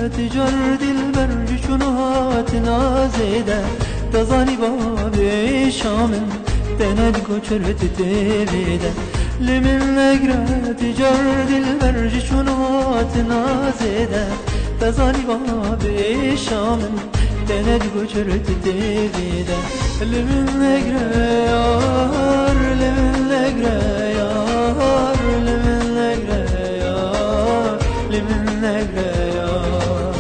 تجار دلبر چون هات نازیده تزانی باب شامن تند گوچرت تبیده لمن نگره تجار دلبر چون هات نازیده تزانی باب شامن تند گوچرت تبیده لمن نگره یار لمن نگره یار لمن نگره یار لمن نگره یار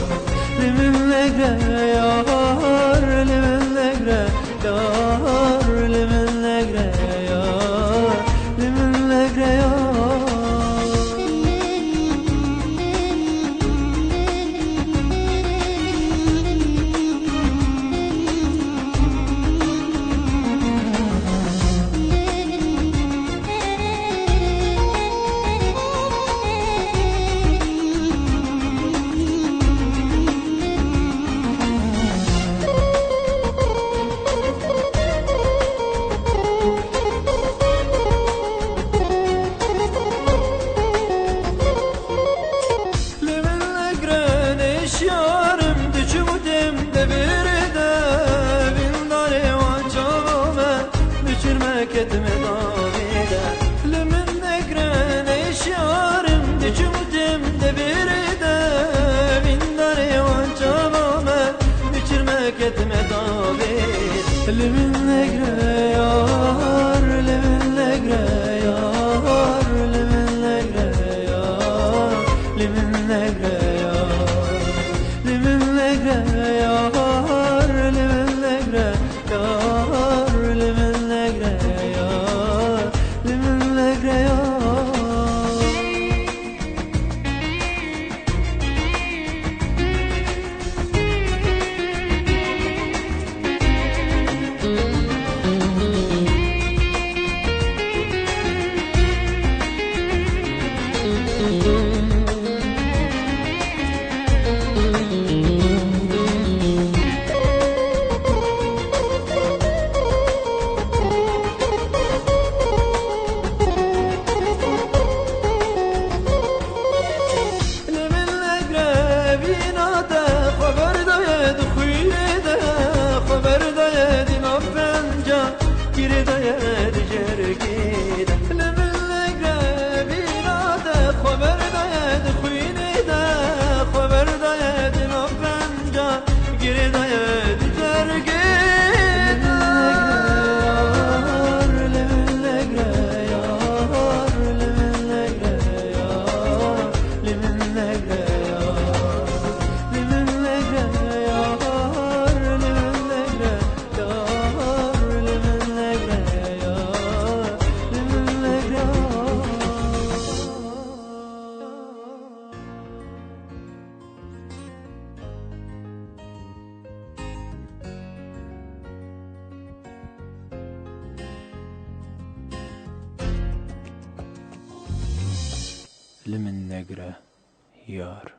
لمن نگره یار لمن نگره یار لمن نگره یار لمن نگره یار كتم ضاميدا لمن نقرن اشيارم دجودم دبردا من داري وانجامه بچرما كتم ضاميد لمن نقرن يار لمن نقرن يار لمن نقرن يار لمن نقرن يار لمن نقرن يار لمن نقرن يار لمن لمن نقرة يار